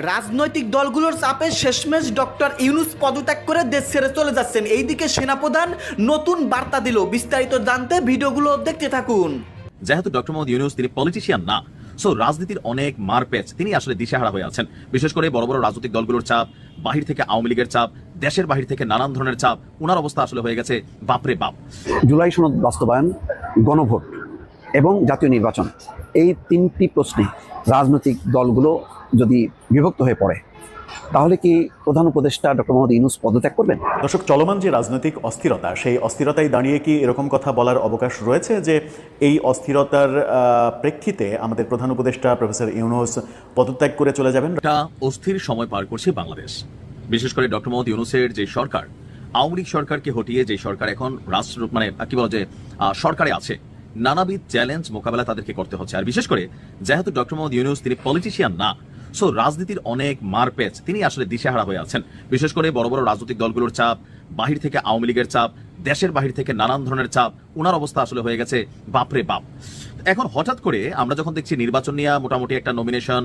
রাজনৈতিক দলগুলোর চাপে শেষমেশ ডক্টর ইউনূস পদত্যাগ করে দেশ ছেড়ে চলে যাচ্ছেন। এইদিকে সেনাপ্রধান নতুন বার্তা দিল। বিস্তারিত জানতে ভিডিওগুলো দেখতে থাকুন। যেহেতু ডক্টর মোহাম্মদ ইউনূস তিনি পলিটিশিয়ান না, সো রাজনীতির অনেক মারপ্যাচ, তিনি আসলে দিশেহারা হয়ে আছেন। বিশেষ করে বড় বড় রাজনৈতিক দলগুলোর চাপ, বাহির থেকে আওয়ামী লীগের চাপ, দেশের বাহির থেকে নানান ধরনের চাপ, ওনার অবস্থা আসলে হয়ে গেছে বাপরে বাপ। জুলাই সনদ বাস্তবায়ন, গণভোট এবং জাতীয় নির্বাচন, এই তিনটি প্রশ্নে রাজনৈতিক দলগুলো যদি বিভক্ত হয়ে পড়ে, তাহলে কি প্রধান উপদেষ্টা ডক্টর মোহাম্মদ ইউনূস পদত্যাগ করবেন? দর্শক, চলমান যে রাজনৈতিক অস্থিরতা, সেই অস্থিরতায় দাঁড়িয়ে কি এরকম কথা বলার অবকাশ রয়েছে যে এই অস্থিরতার প্রেক্ষিতে আমাদের প্রধান উপদেষ্টা প্রফেসর ইউনূস পদত্যাগ করে চলে যাবেন? একটা অস্থির সময় পার করছে বাংলাদেশ। বিশেষ করে ডক্টর মোহাম্মদ ইউনূসের যে সরকার, আওয়ামী লীগ সরকারকে হটিয়ে যে সরকার এখন রাষ্ট্র কি বলা যে সরকারে আছে, নানাবিধ চ্যালেঞ্জ মোকাবেলা তাদেরকে করতে হচ্ছে। আর বিশেষ করে যেহেতু ডক্টর মোহাম্মদ ইউনূস তিনি পলিটিশিয়ান না, সো রাজনীতির অনেক মারপ্যাচ, তিনি আসলে দিশেহারা হয়ে আছেন। বিশেষ করে বড় বড় রাজনৈতিক দলগুলোর চাপ, বাহির থেকে আওয়ামী লীগের চাপ, দেশের বাহির থেকে নানান ধরনের চাপ, ওনার অবস্থা আসলে হয়ে গেছে বাপরে বাপ। এখন হঠাৎ করে আমরা যখন দেখছি নির্বাচন নিয়ে মোটামুটি একটা নমিনেশন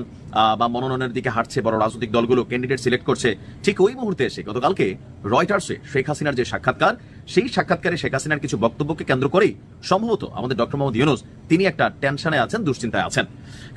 বা মনোনয়নের দিকে হাঁটছে বড় রাজনৈতিক দলগুলো, ক্যান্ডিডেট সিলেক্ট করছে, ঠিক ওই মুহূর্তে এসে গতকালকে রয়টার্সে শেখ হাসিনার যে সাক্ষাৎকার, সেই সাক্ষাৎকারে শেখ হাসিনার কিছু বক্তব্যকে কেন্দ্র করেই সম্ভবত আমাদের ডক্টর মোহাম্মদ ইউনূস তিনি একটা টেনশনে আছেন, দুশ্চিন্তায় আছেন।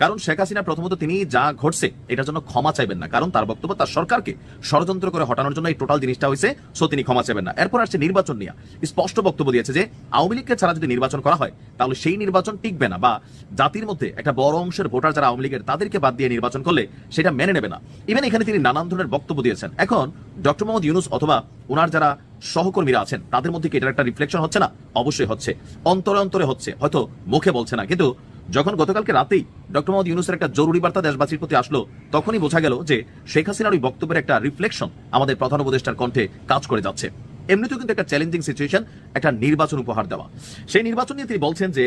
কারণ শেখ হাসিনা প্রথমত তিনি যা ঘটছে এটার জন্য ক্ষমা চাইবেন না, কারণ তার বক্তব্য তার সরকারকে ষড়যন্ত্র করে হটানোর জন্য এই টোটাল জিনিসটা হয়েছে, সো তিনি ক্ষমা চাইবেন না। এরপর আসছে নির্বাচন নিয়ে স্পষ্ট বক্তব্য দিয়েছে যে আওয়ামী লীগকে ছাড়া যদি নির্বাচন করা হয় তাহলে সেই নির্বাচন টিকবে না, বা জাতির মধ্যে একটা বড় অংশের ভোটার যারা আওয়ামী লীগের তাদেরকে বাদ দিয়ে নির্বাচন করলে সেটা মেনে নেবে না। ইভেন এখানে তিনি নানান ধরনের বক্তব্য দিয়েছেন। এখন ডক্টর মোহাম্মদ ইউনূস অথবা ওনার যারা সহকর্মীরা আছেন তাদের মধ্যে কি এটার একটা রিফ্লেকশন হচ্ছে না? অবশ্যই হচ্ছে, অন্তরে অন্তরে হচ্ছে, হয়তো মুখে বলছে না। কিন্তু যখন গতকালকে রাতেই ডক্টর মোহাম্মদ ইউনূসের একটা জরুরি বার্তা দেশবাসীর প্রতি আসলো, তখনই বোঝা গেল যে শেখ হাসিনার ওই বক্তব্যের একটা রিফ্লেকশন আমাদের প্রধান উপদেষ্টার কণ্ঠে কাজ করে যাচ্ছে। এমনিতেও কিন্তু একটা চ্যালেঞ্জিং সিচুয়েশন, একটা নির্বাচন উপহার দেওয়া। সেই নির্বাচন নিয়ে তিনি বলছেন যে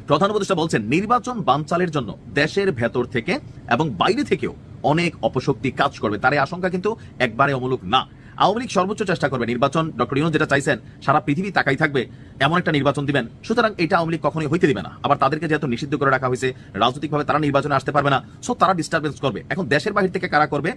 প্রধান উপদেষ্টা বলছেন নির্বাচন বানচালের জন্য দেশের ভেতর থেকে এবং বাইরে থেকেও অনেক অপশক্তি কাজ করবে। তার এই আশঙ্কা কিন্তু একবারে অমূলক না। আওয়ামী লীগ সর্বোচ্চ চেষ্টা করবে নির্বাচন, ডক্টর ইউনূস যেটা চাইছেন সারা পৃথিবী তাকাই থাকবে এমন একটা নির্বাচন দিবেন, সুতরাং এটা আওয়ামী লীগ কখনোই হইতে দিবে না। আবার তাদেরকে যেহেতু নিষিদ্ধ করে রাখা হয়েছে রাজনৈতিকভাবে, তারা নির্বাচনে আসতে পারবে না, সো তারা ডিস্টারবেন্স করবে। এখন দেশের বাহির থেকে কারা করবে?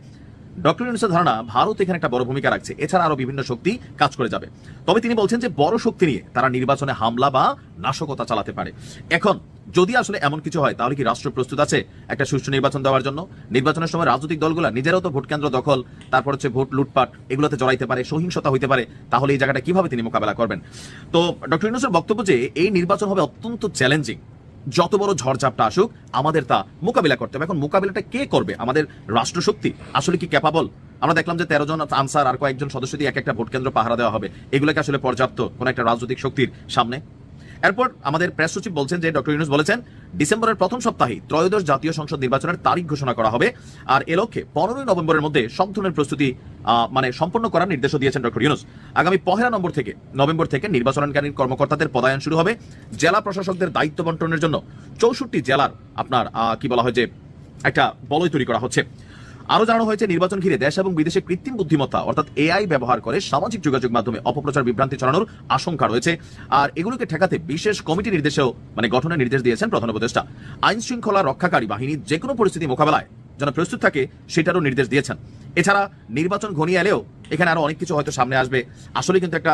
ডক্টর ইউনূসের ধারণা ভারত এখানে একটা বড় ভূমিকা রাখছে, এছাড়া আরো বিভিন্ন শক্তি কাজ করে যাবে। তবে তিনি বলছেন যে বড় শক্তি নিয়ে তারা নির্বাচনে হামলা বা নাশকতা চালাতে পারে। এখন যদি আসলে এমন কিছু হয় তাহলে কি রাষ্ট্র প্রস্তুত আছে একটা সুষ্ঠু নির্বাচন দেওয়ার জন্য? নির্বাচনের সময় রাজনৈতিক দলগুলো নিজেরাও তো ভোট কেন্দ্র দখল, তারপর হচ্ছে ভোট লুটপাট, এগুলোতে জড়াইতে পারে, সহিংসতা হইতে পারে। তাহলে এই জায়গাটা কিভাবে তিনি মোকাবেলা করবেন? তো ডক্টর ইউনূসের বক্তব্য যে এই নির্বাচন হবে অত্যন্ত চ্যালেঞ্জিং, যত বড় ঝড়ঝাপটা আসুক আমাদের তা মোকাবিলা করতে হবে। এখন মোকাবিলাটা কে করবে? আমাদের রাষ্ট্রশক্তি আসলে কি ক্যাপাবল? আমরা দেখলাম যে 13 জন আনসার আর কয়েকজন সদস্য দিয়ে এক একটা ভোট কেন্দ্র পাহারা দেওয়া হবে, এগুলোকে আসলে পর্যাপ্ত কোন একটা রাজনৈতিক শক্তির সামনে? এরপর আমাদের প্রেস সচিব বলছেন যে ডক্টর ইউনূস বলেছেন ডিসেম্বরের প্রথম সপ্তাহে ত্রয়োদশ জাতীয় সংসদ নির্বাচনের তারিখ ঘোষণা করা হবে। আর এ লক্ষ্যে 15 নভেম্বরের মধ্যে সব ধরনের প্রস্তুতি সম্পন্ন করার নির্দেশও দিয়েছেন ডক্টর ইউনূস। আগামী 1 নভেম্বর থেকে নির্বাচনকারী কর্মকর্তাদের পদায়ন শুরু হবে। জেলা প্রশাসকদের দায়িত্ব বন্টনের জন্য 64 জেলার আপনার কি বলা হয় যে একটা বলয় তৈরি করা হচ্ছে। আরো জানানো হয়েছে নির্বাচন ঘিরে দেশ এবং বিদেশে কৃত্রিম বুদ্ধিমত্তা অর্থাৎ এআই ব্যবহার করে সামাজিক যোগাযোগ মাধ্যমে অপপ্রচার বিভ্রান্তি ছড়ানোর আশঙ্কা রয়েছে। আর এগুলোকে ঠেকাতে বিশেষ কমিটি নির্দেশেও গঠনের নির্দেশ দিয়েছেন প্রধান উপদেষ্টা। আইন শৃঙ্খলা রক্ষাকারী বাহিনী যে কোনো পরিস্থিতি মোকাবেলায় যেন প্রস্তুত থাকে সেটারও নির্দেশ দিয়েছেন। এছাড়া নির্বাচন ঘনিয়ে এলেও এখানে আরো অনেক কিছু হয়তো সামনে আসবে। আসলে কিন্তু একটা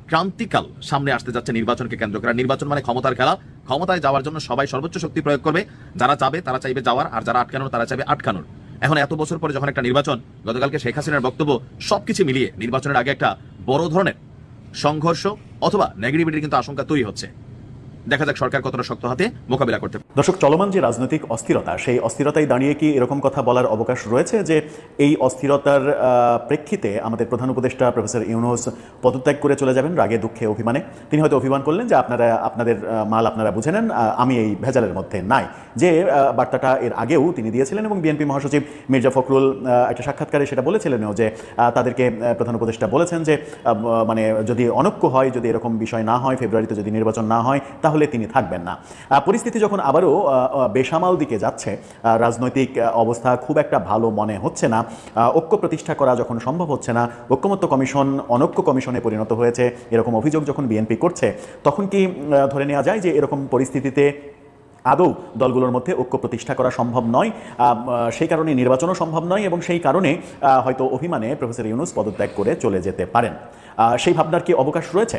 ক্রান্তিকাল সামনে আসতে যাচ্ছে নির্বাচনকে কেন্দ্র করে। নির্বাচন মানে ক্ষমতার খেলা, ক্ষমতায় যাওয়ার জন্য সবাই সর্বোচ্চ শক্তি প্রয়োগ করবে। যারা যাবে তারা চাইবে যাওয়ার, আর যারা আটকানোর তারা চাইবে আটকানোর। এখন এত বছর পরে যখন একটা নির্বাচন, গতকালকে শেখ হাসিনার বক্তব্য, সবকিছু মিলিয়ে নির্বাচনের আগে একটা বড় ধরনের সংঘর্ষ অথবা নেগেটিভিটির কিন্তু আশঙ্কা তৈরি হচ্ছে। দেখা যাক সরকার কতটা শক্ত হাতে মোকাবিলা করতে পারে। দর্শক, চলমান যে রাজনৈতিক অস্থিরতা, সেই অস্থিরতায় দাঁড়িয়ে কি এরকম কথা বলার অবকাশ রয়েছে যে এই অস্থিরতার প্রেক্ষিতে আমাদের প্রধান উপদেষ্টা প্রফেসর ইউনূস পদত্যাগ করে চলে যাবেন রাগে দুঃখে অভিমানে? তিনি হয়তো অভিমান করলেন যে আপনাদের মাল আপনারা বুঝে নেন, আমি এই ভেজালের মধ্যে নাই। যে বার্তাটা এর আগেও তিনি দিয়েছিলেন এবং বিএনপি মহাসচিব মির্জা ফখরুল একটা সাক্ষাৎকারে সেটা বলেছিলেনও যে তাদেরকে প্রধান উপদেষ্টা বলেছেন যে যদি অনৈক্য হয়, যদি এরকম বিষয় না হয়, ফেব্রুয়ারিতে যদি নির্বাচন না হয় তাহলে তিনি থাকবেন না। পরিস্থিতি যখন আবারও বেসামাল দিকে যাচ্ছে, রাজনৈতিক অবস্থা খুব একটা ভালো মনে হচ্ছে না, ঐক্য প্রতিষ্ঠা করা যখন সম্ভব হচ্ছে না, ঐক্যমত্য কমিশন অনৈক্য কমিশনে পরিণত হয়েছে, এরকম অভিযোগ যখন বিএনপি করছে, তখন কি ধরে নেওয়া যায় যে এরকম পরিস্থিতিতে আদৌ দলগুলোর মধ্যে ঐক্য প্রতিষ্ঠা করা সম্ভব নয়, সেই কারণে নির্বাচনও সম্ভব নয় এবং সেই কারণে হয়তো অভিমানে প্রফেসর ইউনূস পদত্যাগ করে চলে যেতে পারেন। সেই ভাবনার কি অবকাশ রয়েছে?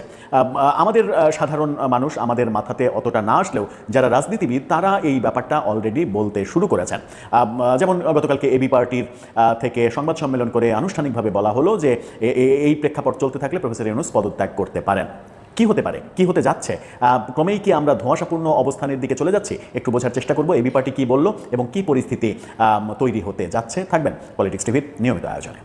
আমাদের সাধারণ মানুষ, আমাদের মাথাতে অতটা না আসলেও যারা রাজনীতিবিদ তারা এই ব্যাপারটা অলরেডি বলতে শুরু করেছেন। যেমন গতকালকে এবি পার্টির থেকে সংবাদ সম্মেলন করে আনুষ্ঠানিকভাবে বলা হলো যে এই প্রেক্ষাপট চলতে থাকলে প্রফেসর ইউনূস পদত্যাগ করতে পারেন। কি হতে পারে, কি হতে যাচ্ছে, ক্রমেই কি আমরা ধোঁয়াশাপূর্ণ অবস্থানের দিকে চলে যাচ্ছি? একটু বোঝার চেষ্টা করব এবি পার্টি কি বললো এবং কি পরিস্থিতি তৈরি হতে যাচ্ছে। থাকবেন পলিটিক্স টিভির নিয়মিত আয়োজনে।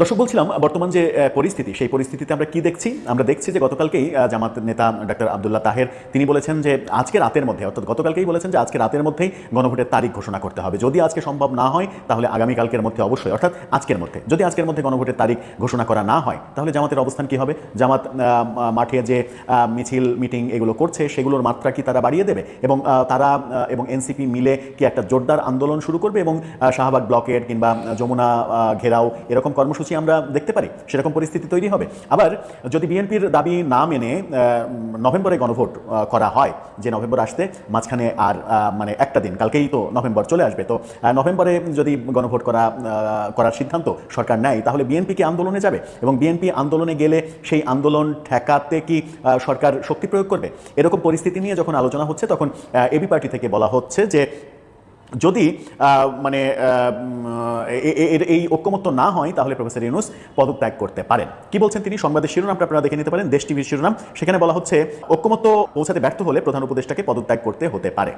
দর্শক, বলছিলাম বর্তমান যে পরিস্থিতি, সেই পরিস্থিতিতে আমরা কি দেখছি? আমরা দেখছি যে গতকালকেই জামাত নেতা ডক্টর আব্দুল্লাহ তাহের তিনি বলেছেন যে আজকে রাতের মধ্যে, অর্থাৎ গতকালকেই বলেছেন যে আজকে রাতের মধ্যেই গণভোটের তারিখ ঘোষণা করতে হবে। যদি আজকে সম্ভব না হয় তাহলে আগামীকালকের মধ্যে অবশ্যই, অর্থাৎ আজকের মধ্যে, যদি আজকের মধ্যে গণভোটের তারিখ ঘোষণা করা না হয় তাহলে জামাতের অবস্থান কি হবে? জামাত মাঠে যে মিছিল মিটিং এগুলো করছে সেগুলোর মাত্রা কি তারা বাড়িয়ে দেবে এবং তারা এবং এনসিপি মিলে কি একটা জোরদার আন্দোলন শুরু করবে এবং শাহবাগ ব্লকেট কিংবা যমুনা ঘেরাও এরকম কর্মসূচি আমরা দেখতে পারি? সেরকম পরিস্থিতি তৈরি হবে। আবার যদি বিএনপির দাবি না মেনে নভেম্বরে গণভোট করা হয়, যে নভেম্বর আসতে মাঝখানে আর মানে একটা দিন, কালকেই তো নভেম্বর চলে আসবে, তো নভেম্বরে যদি গণভোট করার সিদ্ধান্ত সরকার নেয় তাহলে বিএনপি কি আন্দোলনে যাবে এবং বিএনপি আন্দোলনে গেলে সেই আন্দোলন ঠেকাতে কি সরকার শক্তি প্রয়োগ করবে? এরকম পরিস্থিতি নিয়ে যখন আলোচনা হচ্ছে তখন এবি পার্টি থেকে বলা হচ্ছে যে যদি মানে এই ঐক্যমত্য না হয় তাহলে প্রফেসর ইউনূস পদত্যাগ করতে পারেন। কি বলছেন তিনি? সংবাদের শিরোনামটা আপনারা দেখে নিতে পারেন, দেশ টিভির শিরোনাম। সেখানে বলা হচ্ছে ঐক্যমত্য পৌঁছাতে ব্যর্থ হলে প্রধান উপদেষ্টাকে পদত্যাগ করতে হতে পারে।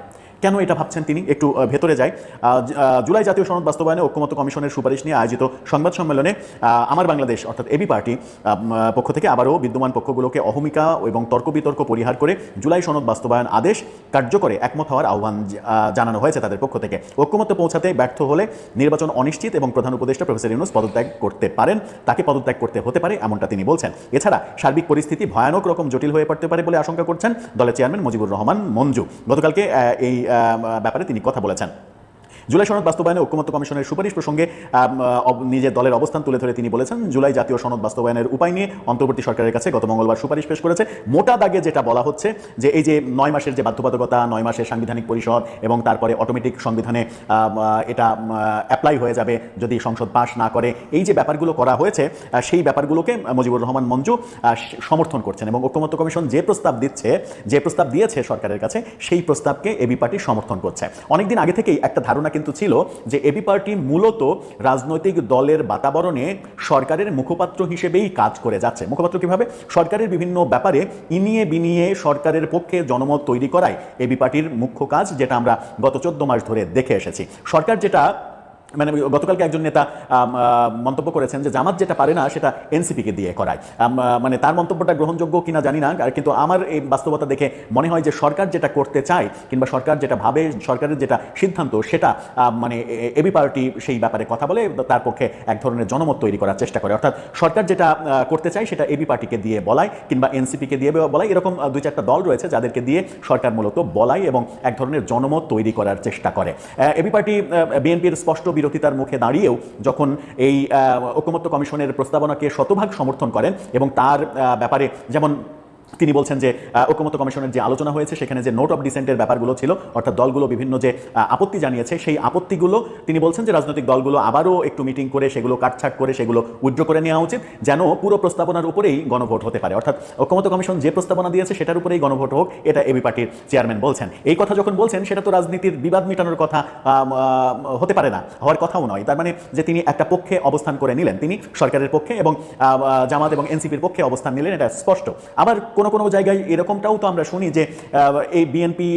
কেন এটা ভাবছেন তিনি? একটু ভেতরে যাই। জুলাই জাতীয় সনদ বাস্তবায়নে ঐক্যমত্য কমিশনের সুপারিশ নিয়ে আয়োজিত সংবাদ সম্মেলনে আমার বাংলাদেশ অর্থাৎ এবি পার্টি পক্ষ থেকে আবারও বিদ্যমান পক্ষগুলোকে অহমিকা এবং তর্ক বিতর্ক পরিহার করে জুলাই সনদ বাস্তবায়ন আদেশ কার্যকরে একমত হওয়ার আহ্বান জানানো হয়েছে তাদের পক্ষ থেকে। ঐক্যমত্য পৌঁছাতে ব্যর্থ হলে নির্বাচন অনিশ্চিত এবং প্রধান উপদেষ্টা প্রফেসর ইউনূস পদত্যাগ করতে পারেন, তাকে পদত্যাগ করতে হতে পারে, এমনটা তিনি বলছেন। এছাড়া সার্বিক পরিস্থিতি ভয়ানক রকম জটিল হয়ে পড়তে পারে বলে আশঙ্কা করছেন দলের চেয়ারম্যান মুজিবুর রহমান মঞ্জু। গতকালকে এই ব্যাপারে তিনি কথা বলেছেন। জুলাই সনদ বাস্তবায়নে ঐক্যমত্য কমিশনের সুপারিশ প্রসঙ্গে নিজের দলের অবস্থান তুলে ধরে তিনি বলেছেন, জুলাই জাতীয় সনদ বাস্তবায়নের উপায় নিয়ে অন্তর্বর্তী সরকারের কাছে গত মঙ্গলবার সুপারিশ পেশ করেছে। মোটা দাগে যেটা বলা হচ্ছে যে এই যে 9 মাসের যে বাধ্যবাধকতা, 9 মাসের সাংবিধানিক পরিষদ এবং তারপরে অটোমেটিক সংবিধানে এটা অ্যাপ্লাই হয়ে যাবে যদি সংসদ পাশ না করে, এই যে ব্যাপারগুলো করা হয়েছে সেই ব্যাপারগুলোকে মুজিবুর রহমান মঞ্জু সমর্থন করছেন এবং ঐক্যমত্য কমিশন যে প্রস্তাব দিয়েছে সরকারের কাছে সেই প্রস্তাবকে এবি পার্টি সমর্থন করছে। অনেকদিন আগে থেকেই একটা ধারণা কিন্তু ছিল যে এবি পার্টি মূলত রাজনৈতিক দলের বাতাবরণে সরকারের মুখপাত্র হিসেবেই কাজ করে যাচ্ছে। মুখপাত্র কিভাবে? সরকারের বিভিন্ন ব্যাপারে ইনিয়ে বিনিয়ে সরকারের পক্ষে জনমত তৈরি করাই এবি পার্টির মুখ্য কাজ, যেটা আমরা গত 14 মাস ধরে দেখে এসেছি। সরকার যেটা মানে গতকালকে একজন নেতা মন্তব্য করেছেন যে জামাত যেটা পারে না সেটা এনসিপিকে দিয়ে করায়। মানে তার মন্তব্যটা গ্রহণযোগ্য কিনা জানি না, কিন্তু আমার এই বাস্তবতা দেখে মনে হয় যে সরকার যেটা করতে চায় কিংবা সরকার যেটা ভাবে, সরকারের যেটা সিদ্ধান্ত সেটা মানে এবি পার্টি সেই ব্যাপারে কথা বলে তার পক্ষে এক ধরনের জনমত তৈরি করার চেষ্টা করে। অর্থাৎ সরকার যেটা করতে চায় সেটা এবি পার্টিকে দিয়ে বলায় কিংবা এনসিপিকে দিয়ে বলায়, এরকম 2-4টা দল রয়েছে যাদেরকে দিয়ে সরকার মূলত বলায় এবং এক ধরনের জনমত তৈরি করার চেষ্টা করে। এবি পার্টি বিএনপির স্পষ্ট বিরোধিতার মুখে দাঁড়িয়েও যখন এই ঐক্যমত্য কমিশনের প্রস্তাবনাকে শতভাগ সমর্থন করেন এবং তার ব্যাপারে যেমন তিনি বলছেন যে ঐক্যমত্য কমিশনের যে আলোচনা হয়েছে সেখানে যে নোট অফ ডিসেন্টের ব্যাপারগুলো ছিল, অর্থাৎ দলগুলো বিভিন্ন যে আপত্তি জানিয়েছে সেই আপত্তিগুলো তিনি বলছেন যে রাজনৈতিক দলগুলো আবারও একটু মিটিং করে সেগুলো কাটছাট করে সেগুলো উইথড্র করে নেওয়া উচিত, যেন পুরো প্রস্তাবনার উপরেই গণভোট হতে পারে। অর্থাৎ ঐক্যমত্য কমিশন যে প্রস্তাবনা দিয়েছে সেটার উপরেই গণভোট হোক, এটা এবি পার্টির চেয়ারম্যান বলছেন। এই কথা যখন বলছেন সেটা তো রাজনীতির বিবাদ মেটানোর কথা হতে পারে না, হওয়ার কথাও নয়। তার মানে যে তিনি একটা পক্ষে অবস্থান করে নিলেন, তিনি সরকারের পক্ষে এবং জামাত এবং এনসিপির পক্ষে অবস্থান নিলেন, এটা স্পষ্ট। আবার কোনো জায়গায় এরকমটাও তো আমরা শুনি যে এই বিএনপি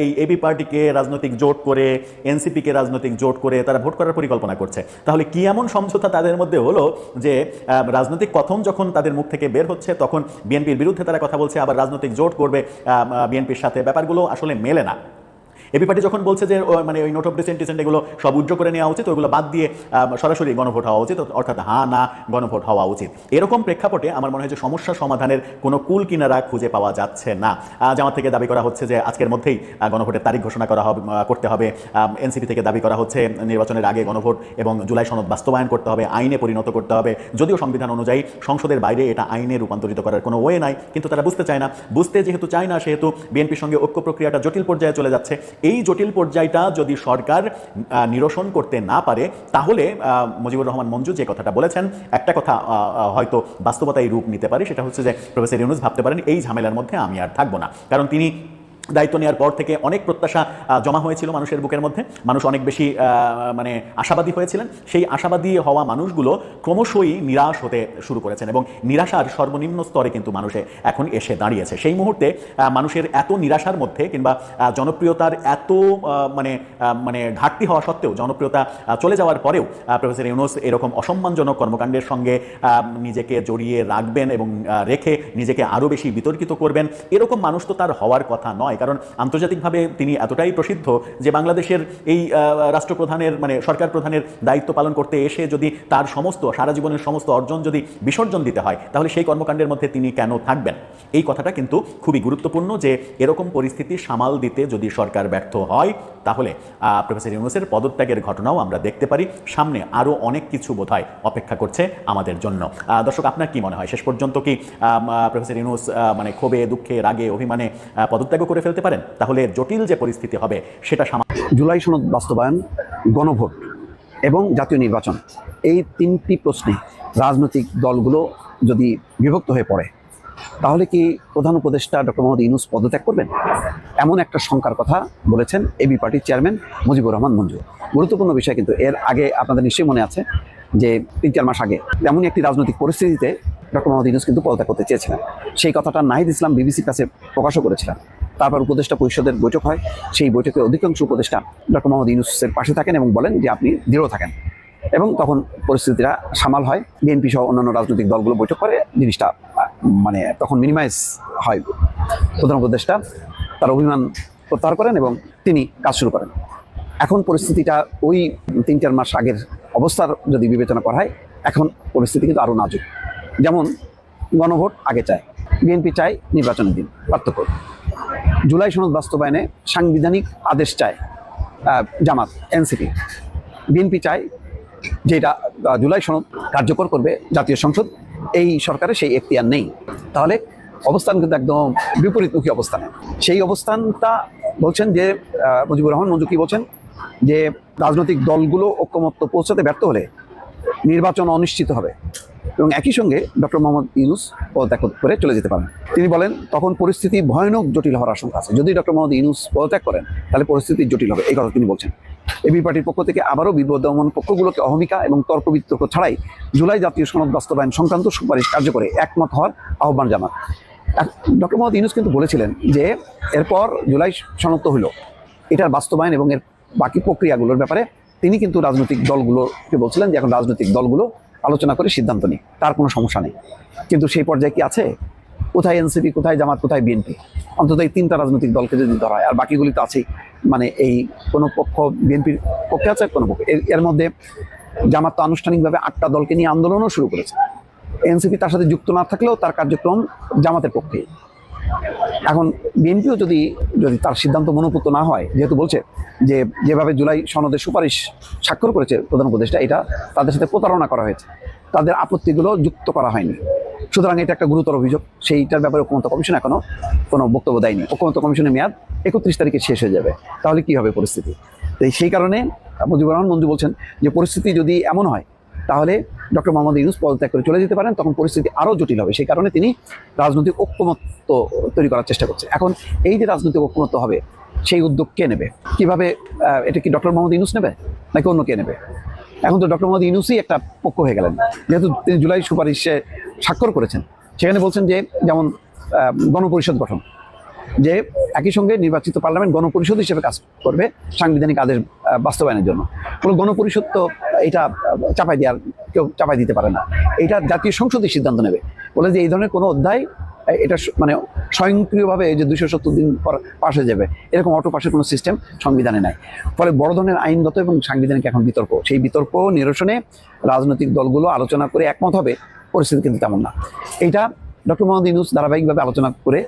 এই এবি পার্টিকে রাজনৈতিক জোট করে, এনসিপিকে রাজনৈতিক জোট করে তারা ভোট করার পরিকল্পনা করছে। তাহলে কি এমন সমঝোতা তাদের মধ্যে হলো যে রাজনৈতিক কথন যখন তাদের মুখ থেকে বের হচ্ছে তখন বিএনপির বিরুদ্ধে তারা কথা বলছে, আবার রাজনৈতিক জোট করবে বিএনপির সাথে? ব্যাপারগুলো আসলে মেলে না। এবি পার্টি যখন বলছে যে মানে ওই নোট অফ ডিসেন্ট এগুলো সব উজ্জ্ব করে নেওয়া উচিত, ওইগুলো বাদ দিয়ে সরাসরি গণভোট হওয়া উচিত, অর্থাৎ হ্যাঁ না গণভোট হওয়া উচিত, এরকম প্রেক্ষাপটে আমার মনে হয় যে সমস্যা সমাধানের কোনো কুল কিনারা খুঁজে পাওয়া যাচ্ছে না। জামাত থেকে দাবি করা হচ্ছে যে আজকের মধ্যেই গণভোটের তারিখ ঘোষণা করা হবে, করতে হবে। এনসিপি থেকে দাবি করা হচ্ছে নির্বাচনের আগে গণভোট এবং জুলাই সনদ বাস্তবায়ন করতে হবে, আইনে পরিণত করতে হবে, যদিও সংবিধান অনুযায়ী সংসদের বাইরে এটা আইনে রূপান্তরিত করার কোনো ওয়ে নাই, কিন্তু তারা বুঝতে চায় না। বুঝতে যেহেতু চায় না, সেহেতু বিএনপির সঙ্গে ঐক্য প্রক্রিয়াটা জটিল পর্যায়ে চলে যাচ্ছে। এই জটিল পর্যায়টা যদি সরকার নিরসন করতে না পারে, তাহলে মুজিবুর রহমান মঞ্জু যে কথাটা বলেছেন, একটা কথা হয়তো বাস্তবতায় রূপ নিতে পারে, সেটা হচ্ছে যে প্রফেসর ইউনূস ভাবতে পারেন এই ঝামেলার মধ্যে আমি আর থাকবো না, কারণ তিনি দায়িত্ব নেওয়ার পর থেকে অনেক প্রত্যাশা জমা হয়েছিল মানুষের বুকের মধ্যে, মানুষ অনেক বেশি মানে আশাবাদী হয়েছিলেন। সেই আশাবাদী হওয়া মানুষগুলো ক্রমশই নিরাশ হতে শুরু করেছেন এবং নিরাশার সর্বনিম্ন স্তরে কিন্তু মানুষে এখন এসে দাঁড়িয়েছে। সেই মুহূর্তে মানুষের এত নিরাশার মধ্যে কিংবা জনপ্রিয়তার এত মানে মানে ঘাটতি হওয়া সত্ত্বেও, জনপ্রিয়তা চলে যাওয়ার পরেও প্রফেসর ইউনূস এরকম অসম্মানজনক কর্মকাণ্ডের সঙ্গে নিজেকে জড়িয়ে রাখবেন এবং রেখে নিজেকে আরও বেশি বিতর্কিত করবেন, এরকম মানুষ তো তার হওয়ার কথা নয়। কারণ আন্তর্জাতিকভাবে তিনি এতটাই প্রসিদ্ধ যে বাংলাদেশের এই রাষ্ট্রপ্রধানের মানে সরকার প্রধানের দায়িত্ব পালন করতে এসে যদি তার সমস্ত সারা জীবনের সমস্ত অর্জন যদি বিসর্জন দিতে হয়, তাহলে সেই কর্মকাণ্ডের মধ্যে তিনি কেন থাকবেন? এই কথাটা কিন্তু খুবই গুরুত্বপূর্ণ যে এরকম পরিস্থিতি সামাল দিতে যদি সরকার ব্যর্থ হয়, তাহলে প্রফেসর ইউনূসের পদত্যাগের ঘটনাও আমরা দেখতে পারি। সামনে আরও অনেক কিছু বোধহয় অপেক্ষা করছে আমাদের জন্য। দর্শক, আপনার কি মনে হয়, শেষ পর্যন্ত কি প্রফেসর ইউনূস মানে ক্ষোভে, দুঃখে, রাগে, অভিমানে পদত্যাগও করে ফেলতে পারেন? তাহলে জটিল যে পরিস্থিতি হবে সেটা জুলাই সনদ বাস্তবায়ন, গণভোট এবং জাতীয় নির্বাচন, এই তিনটি প্রশ্নে রাজনৈতিক দলগুলো যদি বিভক্ত হয়ে পড়ে, তাহলে কি প্রধান উপদেষ্টা ডক্টর মোহাম্মদ ইউনূস পদত্যাগ করবেন? এমন একটা শঙ্কার কথা বলেছেন এবি পার্টির চেয়ারম্যান মুজিবুর রহমান মঞ্জু। গুরুত্বপূর্ণ বিষয়, কিন্তু এর আগে আপনাদের নিশ্চয়ই মনে আছে যে ৩-৪ মাস আগে তেমনই একটি রাজনৈতিক পরিস্থিতিতে ডক্টর মোহাম্মদ ইউনূস কিন্তু পদত্যাগ করতে চেয়েছিলেন। সেই কথাটা নাহিদ ইসলাম বিবিসির কাছে প্রকাশও করেছিলেন। তারপর উপদেষ্টা পরিষদের বৈঠক হয়, সেই বৈঠকে অধিকাংশ উপদেষ্টা ডক্টর মোহাম্মদ ইউনূসের পাশে থাকেন এবং বলেন যে আপনি দৃঢ় থাকেন, এবং তখন পরিস্থিতিটা সামাল হয়। বিএনপি সহ অন্যান্য রাজনৈতিক দলগুলো বৈঠক করে, জিনিসটা মানে তখন মিনিমাইজ হয়। প্রধান উপদেষ্টা তার অভিমান প্রত্যাহার করেন এবং তিনি কাজ শুরু করেন। এখন পরিস্থিতিটা ওই ৩-৪ মাস আগের অবস্থার যদি বিবেচনা করা হয়, এখন পরিস্থিতি কিন্তু আরও নাজুক। যেমন গণভোট আগে চায়, বিএনপি চায় নির্বাচনের দিন, পার্থক্য। জুলাই সনদ বাস্তবায়নে সাংবিধানিক আদেশ চায় জামাত, এনসিপি। বিএনপি চায় যে এটা জুলাই সনদ কার্যকর করবে জাতীয় সংসদ, এই সরকারের সেই এখতিয়ার নেই। তাহলে অবস্থান কিন্তু একদম বিপরীতমুখী অবস্থানে। সেই অবস্থানটা বলছেন যে মুজিবুর রহমান মঞ্জু কি বলছেন, যে রাজনৈতিক দলগুলো ঐক্যমত্য পৌঁছাতে ব্যর্থ হলে নির্বাচন অনিশ্চিত হবে এবং একই সঙ্গে ডক্টর মোহাম্মদ ইউনূস পদত্যাগ করে চলে যেতে পারেন। তিনি বলেন তখন পরিস্থিতি ভয়ানক জটিল হওয়ার আশঙ্কা আছে। যদি ডক্টর মোহাম্মদ ইউনূস পদত্যাগ করেন, তাহলে পরিস্থিতি জটিল হবে, এই কথা তিনি বলছেন। এবি পার্টির পক্ষ থেকে আবারও বিবদমান পক্ষগুলোকে অহমিকা এবং তর্ক বিতর্ক ছাড়াই জুলাই জাতীয় সনদ বাস্তবায়ন সংক্রান্ত সুপারিশ কার্যকরে একমত হওয়ার আহ্বান জানান। ডক্টর মোহাম্মদ ইউনূস কিন্তু বলেছিলেন যে এরপর জুলাই সনদ তো হলো, এটার বাস্তবায়ন এবং এর বাকি প্রক্রিয়াগুলোর ব্যাপারে তিনি কিন্তু রাজনৈতিক দলগুলোকে বলছিলেন যে এখন রাজনৈতিক দলগুলো আলোচনা করে সিদ্ধান্ত নিক, তার কোনো সমস্যা নেই। কিন্তু সেই পর্যায়ে কি আছে? কোথায় এনসিপি, কোথায় জামাত, কোথায় বিএনপি? অন্তত এই 3টা রাজনৈতিক দলকে যদি ধরা হয়, আর বাকিগুলি তো আছেই। মানে এই কোনো পক্ষ বিএনপির পক্ষে আছে, কোনো পক্ষ। এর মধ্যে জামাত তো আনুষ্ঠানিকভাবে 8টা দলকে নিয়ে আন্দোলনও শুরু করেছে। এনসিপি তার সাথে যুক্ত না থাকলেও তার কার্যক্রম জামাতের পক্ষে। এখন বিএনপিও যদি তার সিদ্ধান্ত মনোপুত না হয়, যেহেতু বলছে যে যেভাবে জুলাই সনদের সুপারিশ স্বাক্ষর করেছে প্রধান উপদেষ্টা, এটা তাদের সাথে প্রতারণা করা হয়েছে, তাদের আপত্তিগুলো যুক্ত করা হয়নি। সুতরাং এটা একটা গুরুতর অভিযোগ। সেইটার ব্যাপারে ঐক্যমত্য কমিশন এখনো কোনো বক্তব্য দেয়নি। ঐক্যমত্য কমিশনের মেয়াদ 31 তারিখে শেষ হয়ে যাবে। তাহলে কি হবে পরিস্থিতি? তো সেই কারণে মুজিবুর রহমান মঞ্জু বলছেন যে পরিস্থিতি যদি এমন হয়, তাহলে ডক্টর মোহাম্মদ ইউনূস পদত্যাগ করে চলে যেতে পারেন, তখন পরিস্থিতি আরও জটিল হবে। সেই কারণে তিনি রাজনৈতিক ঐক্যমত্য তৈরি করার চেষ্টা করছে। এখন এই যে রাজনৈতিক ঐক্যমত্য হবে, সেই উদ্যোগ কে নেবে, কিভাবে? এটা কি ডক্টর মোহাম্মদ ইউনূস নেবে নাকি অন্য কে নেবে? এখন তো ডক্টর মোহাম্মদ ইউনূসই একটা পক্ষ হয়ে গেলেন, যেহেতু তিনি জুলাই সুপারিশে স্বাক্ষর করেছেন। সেখানে বলছেন যে যেমন গণপরিষদ গঠন, যে একই সঙ্গে নির্বাচিত পার্লামেন্ট গণপরিষদ হিসেবে কাজ করবে সাংবিধানিক আদেশ বাস্তবায়নের জন্য। কোনো গণপরিষদ তো এটা কেউ চাপাই দিতে পারে না, এটা জাতীয় সংসদই সিদ্ধান্ত নেবে। বলে যে এই ধরনের কোনো অধ্যায় এটা মানে স্বয়ংক্রিয়ভাবে যে 270 দিন পর পাশ হয়ে যাবে এরকম অটো পাশের কোনো সিস্টেম সংবিধানে নাই। ফলে বড় ধরনের আইনগত এবং সাংবিধানিক এখন বিতর্ক, সেই বিতর্ক নিরসনে রাজনৈতিক দলগুলো আলোচনা করে একমত হবে, পরিস্থিতি কিন্তু তেমন না। এইটা ডক্টর মোহাম্মদ ইউনূস ধারাবাহিকভাবে আলোচনা করে